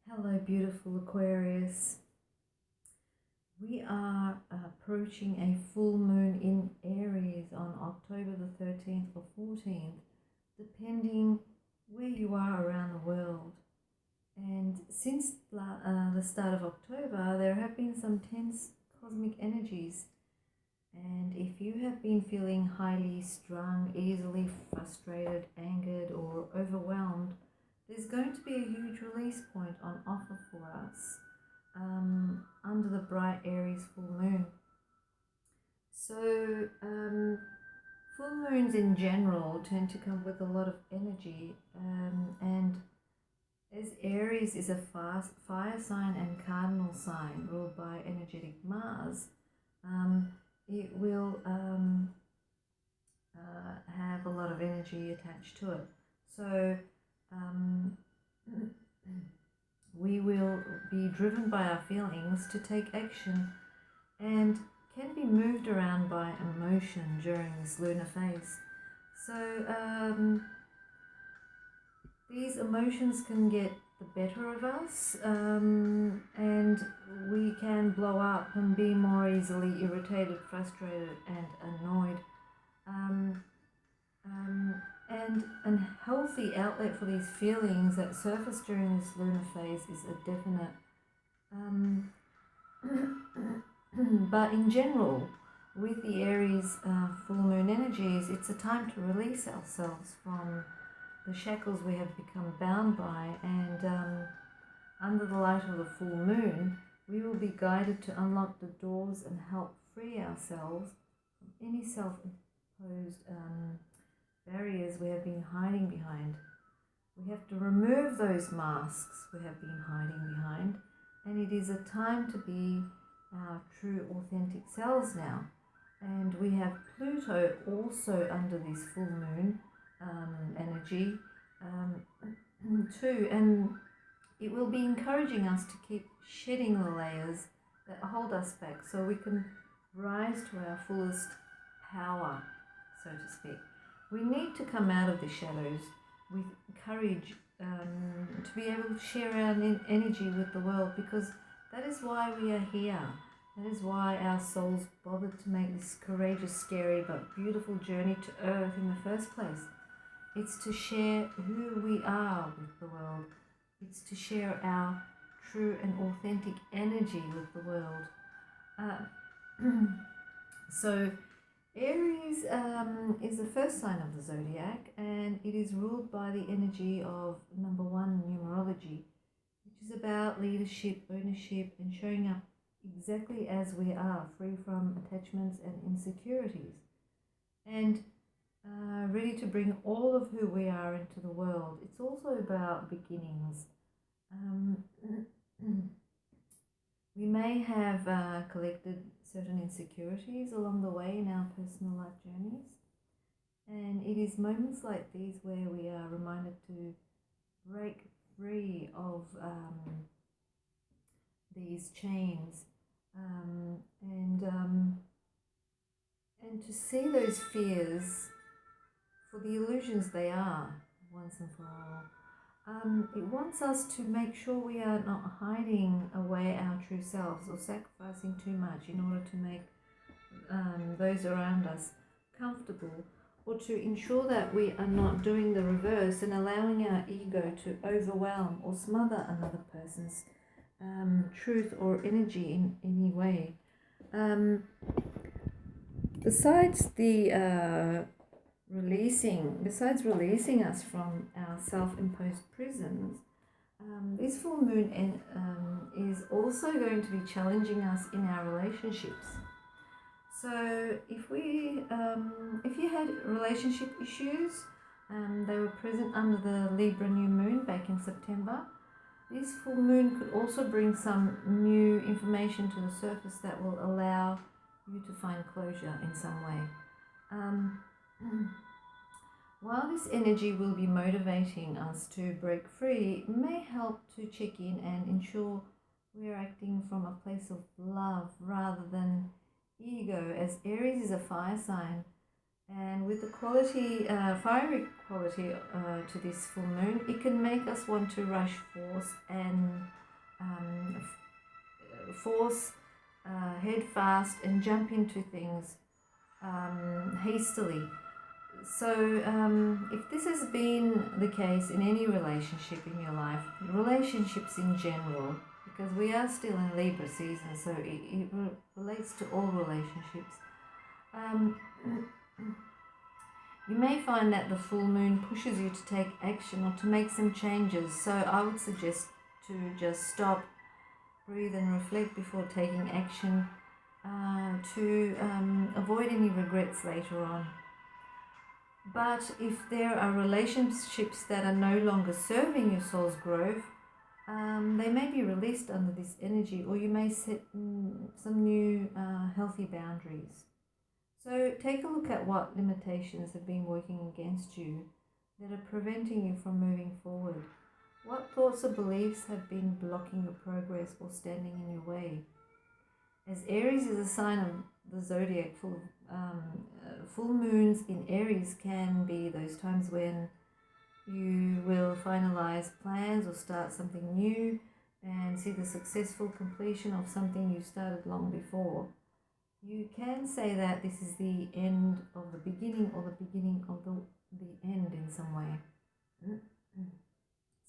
Hello, beautiful Aquarius. We are approaching a full moon in Aries on October the 13th or 14th, depending where you are around the world. And since the start of October, there have been some tense cosmic energies. And if you have been feeling highly strung, easily frustrated, angered, or overwhelmed, there's going to be a huge release point on offer for us under the bright Aries full moon. So, full moons in general tend to come with a lot of energy, and as Aries is a fire sign and cardinal sign ruled by energetic Mars, it will have a lot of energy attached to it. So, we will be driven by our feelings to take action and can be moved around by emotion during this lunar phase. So these emotions can get the better of us, and we can blow up and be more easily irritated, frustrated, and annoyed. And a healthy outlet for these feelings that surface during this lunar phase is a definite. But in general, with the Aries full moon energies, it's a time to release ourselves from the shackles we have become bound by, and under the light of the full moon, we will be guided to unlock the doors and help free ourselves from any self-imposed barriers we have been hiding behind. We have to remove those masks we have been hiding behind, and it is a time to be our true authentic selves now. And we have Pluto also under this full moon energy too, and it will be encouraging us to keep shedding the layers that hold us back so we can rise to our fullest power, so to speak. We need to come out of the shadows with courage to be able to share our energy with the world, because that is why we are here. That is why our souls bothered to make this courageous, scary, but beautiful journey to Earth in the first place. It's to share who we are with the world. It's to share our true and authentic energy with the world. So Aries is the first sign of the zodiac, and it is ruled by the energy of number 1 numerology, which is about leadership, ownership, and showing up exactly as we are, free from attachments and insecurities, and ready to bring all of who we are into the world. It's also about beginnings. We may have collected certain insecurities along the way in our personal life journeys, and it is moments like these where we are reminded to break free of these chains, and to see those fears for the illusions they are once and for all. It wants us to make sure we are not hiding away our true selves or sacrificing too much in order to make those around us comfortable, or to ensure that we are not doing the reverse and allowing our ego to overwhelm or smother another person's truth or energy in any way. Besides releasing us from our self-imposed prisons, this full moon is also going to be challenging us in our relationships. So if you had relationship issues, they were present under the Libra new moon back in September. This full moon could also bring some new information to the surface that will allow you to find closure in some way. While this energy will be motivating us to break free, it may help to check in and ensure we are acting from a place of love rather than ego, as Aries is a fire sign. And with the quality, fiery quality to this full moon, it can make us want to rush, force, and force, head fast, and jump into things hastily. So, if this has been the case in any relationship in your life, relationships in general, because we are still in Libra season, so it relates to all relationships, you may find that the full moon pushes you to take action or to make some changes. So, I would suggest to just stop, breathe, and reflect before taking action to avoid any regrets later on. But if there are relationships that are no longer serving your soul's growth, they may be released under this energy, or you may set some new healthy boundaries. So take a look at what limitations have been working against you that are preventing you from moving forward. What thoughts or beliefs have been blocking your progress or standing in your way? As Aries is a sign of the zodiac full of full moons in Aries can be those times when you will finalize plans or start something new and see the successful completion of something you started long before. You can say that this is the end of the beginning or the beginning of the end in some way.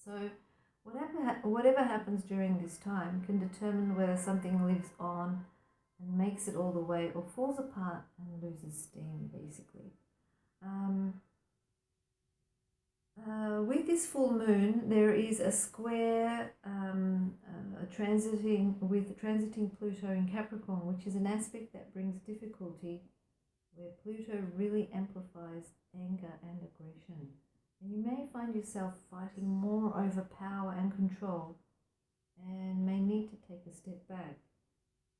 So whatever happens during this time can determine whether something lives on and makes it all the way, or falls apart and loses steam, basically. With this full moon, there is a square transiting Pluto in Capricorn, which is an aspect that brings difficulty, where Pluto really amplifies anger and aggression. And you may find yourself fighting more over power and control, and may need to take a step back.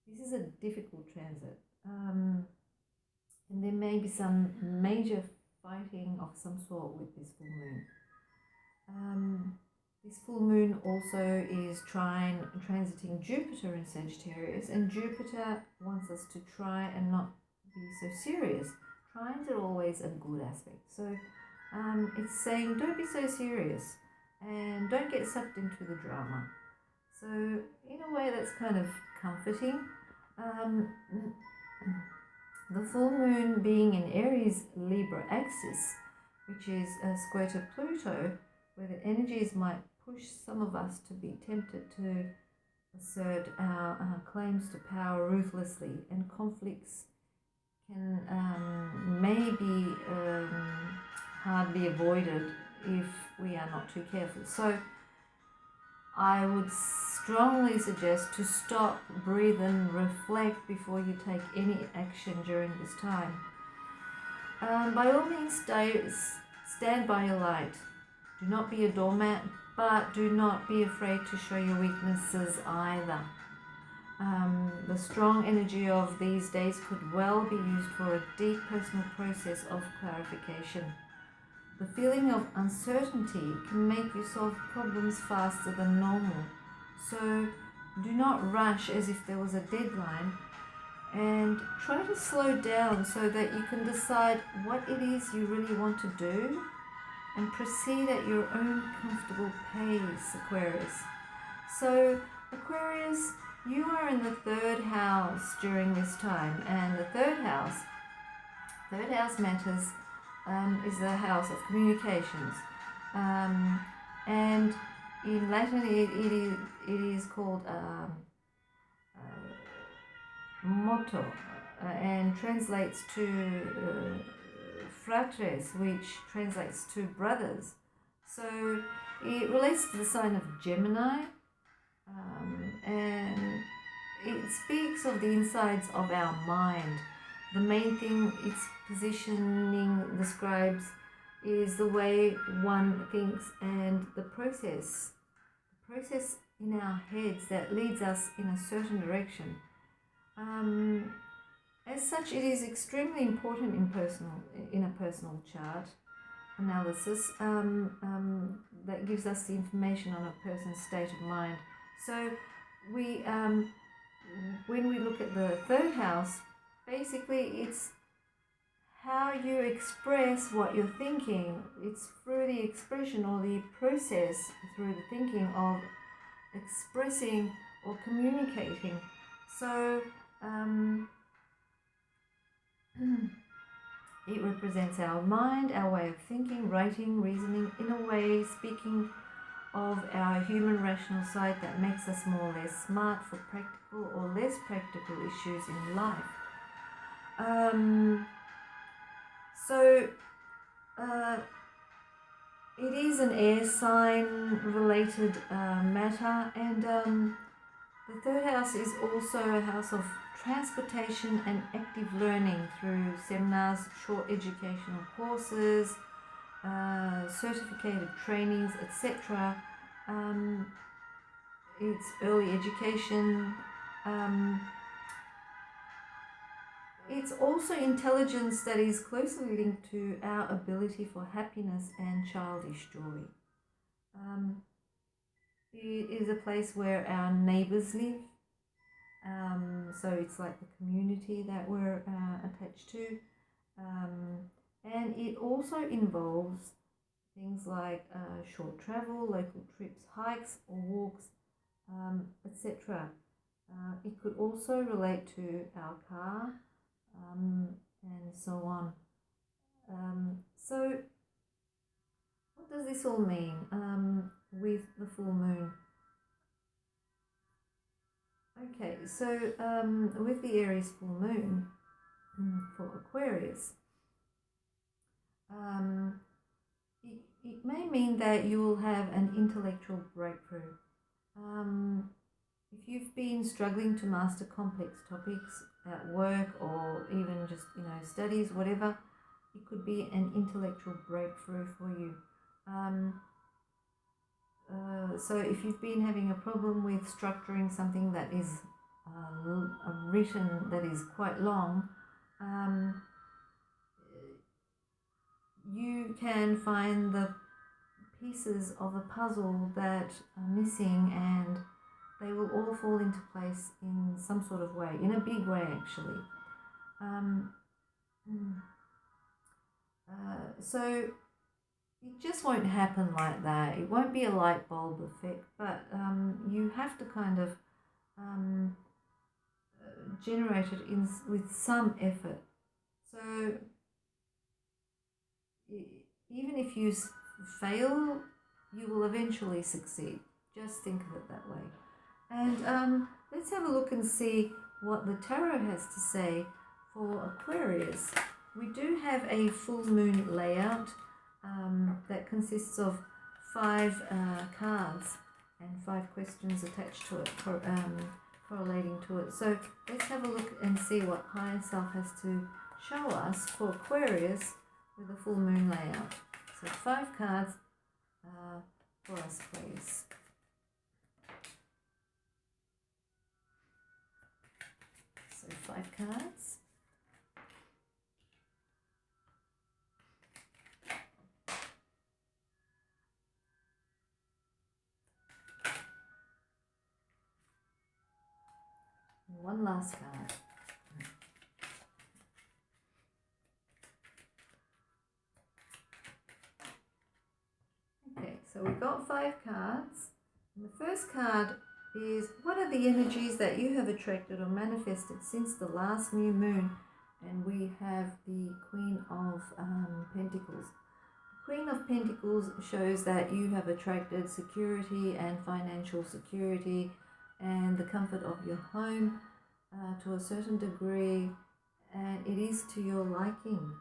This is a difficult transit, and there may be some major fighting of some sort with this full moon. This full moon also is transiting Jupiter in Sagittarius, and Jupiter wants us to try and not be so serious. Trines are always a good aspect, so it's saying don't be so serious and don't get sucked into the drama. So in a way that's kind of comforting. The full moon being in Aries Libra axis, which is square to Pluto, where the energies might push some of us to be tempted to assert our claims to power ruthlessly, and conflicts can maybe hardly avoided if we are not too careful. So I would strongly suggest to stop, breathe, and reflect before you take any action during this time. By all means, stand by your light. Do not be a doormat, but do not be afraid to show your weaknesses either. The strong energy of these days could well be used for a deep personal process of clarification. The feeling of uncertainty can make you solve problems faster than normal. So do not rush as if there was a deadline, and try to slow down so that you can decide what it is you really want to do and proceed at your own comfortable pace, Aquarius. So Aquarius, you are in the third house during this time, and the third house matters, is the house of communications, and in Latin it is called motto, and translates to fratres, which translates to brothers. So it relates to the sign of Gemini, and it speaks of the insides of our mind. The main thing its positioning describes is the way one thinks and the process in our heads that leads us in a certain direction. As such, it is extremely important in a personal chart analysis that gives us the information on a person's state of mind. So we, when we look at the third house, basically it's how you express what you're thinking. It's through the expression or the process through the thinking of expressing or communicating. So it represents our mind, our way of thinking, writing, reasoning, in a way speaking of our human rational side that makes us more or less smart for practical or less practical issues in life. It is an air sign related matter, and the third house is also a house of transportation and active learning through seminars, short educational courses, certificated trainings, etc. It's early education. It's also intelligence that is closely linked to our ability for happiness and childish joy. It is a place where our neighbours live. So it's like the community that we're attached to. And it also involves things like short travel, local trips, hikes or walks, etc. It could also relate to our car, and so on. So what does this all mean with the full moon? Okay, so with the Aries full moon for Aquarius, it may mean that you will have an intellectual breakthrough. If you've been struggling to master complex topics at work or even just, studies, whatever, it could be an intellectual breakthrough for you. So if you've been having a problem with structuring something that is written, that is quite long, you can find the pieces of a puzzle that are missing, and they will all fall into place in some sort of way, in a big way actually. So it just won't happen like that. It won't be a light bulb effect, but you have to kind of generate it with some effort. So even if you fail, you will eventually succeed. Just think of it that way. And let's have a look and see what the tarot has to say for Aquarius. We do have a full moon layout that consists of 5 cards and 5 questions attached to it, correlating to it. So let's have a look and see what Higher Self has to show us for Aquarius with a full moon layout. So 5 cards for us, please. So 5 cards. And one last card. Okay, so we've got 5 cards. And the first card is, what are the energies that you have attracted or manifested since the last new moon? And we have the Queen of Pentacles. The Queen of Pentacles shows that you have attracted security and financial security and the comfort of your home to a certain degree, and it is to your liking.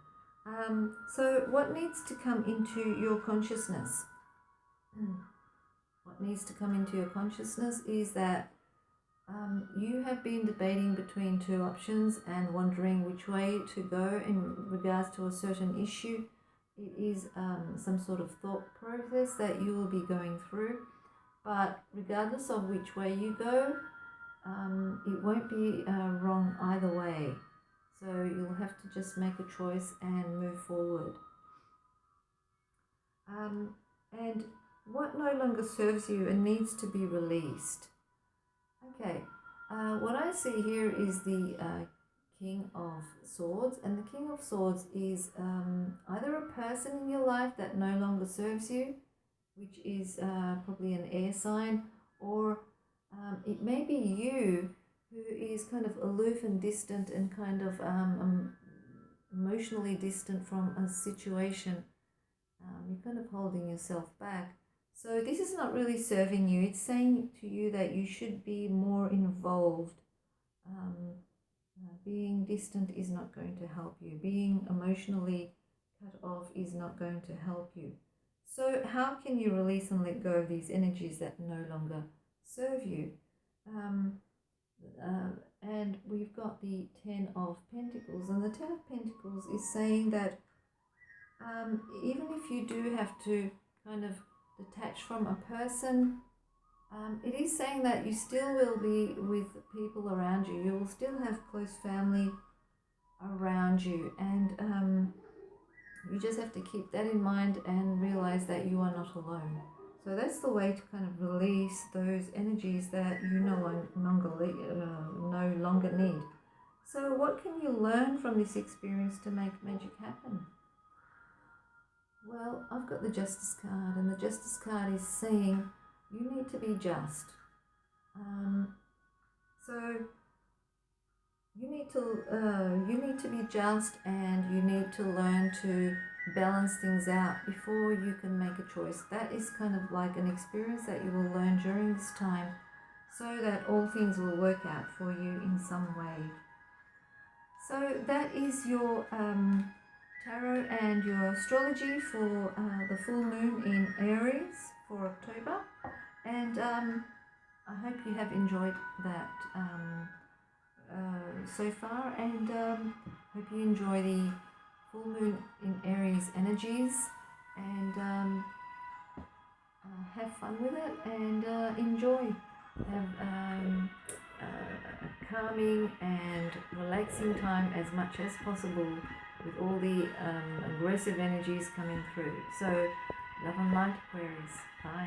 So what needs to come into your consciousness? What needs to come into your consciousness is that you have been debating between 2 options and wondering which way to go in regards to a certain issue. It is some sort of thought process that you will be going through, but regardless of which way you go, it won't be wrong either way. So you'll have to just make a choice and move forward. And what no longer serves you and needs to be released. Okay, what I see here is the King of Swords, and the King of Swords is either a person in your life that no longer serves you, which is probably an air sign, or it may be you who is kind of aloof and distant and kind of emotionally distant from a situation. You're kind of holding yourself back. So this is not really serving you. It's saying to you that you should be more involved. Being distant is not going to help you. Being emotionally cut off is not going to help you. So how can you release and let go of these energies that no longer serve you? And we've got the Ten of Pentacles, and the Ten of Pentacles is saying that even if you do have to kind of detach from a person, it is saying that you still will be with people around you. You will still have close family around you, and you just have to keep that in mind and realize that you are not alone. So that's the way to kind of release those energies that you no longer need. So what can you learn from this experience to make magic happen? Well, I've got the Justice card, and the Justice card is saying you need to be just. So you need to be just, and you need to learn to balance things out before you can make a choice. That is kind of like an experience that you will learn during this time, so that all things will work out for you in some way. So that is your tarot and your astrology for the full moon in Aries for October, and I hope you have enjoyed that so far, and hope you enjoy the full moon in Aries energies, and have fun with it, and enjoy. Have a calming and relaxing time as much as possible with all the aggressive energies coming through. So, love and light, Aquarius. Bye.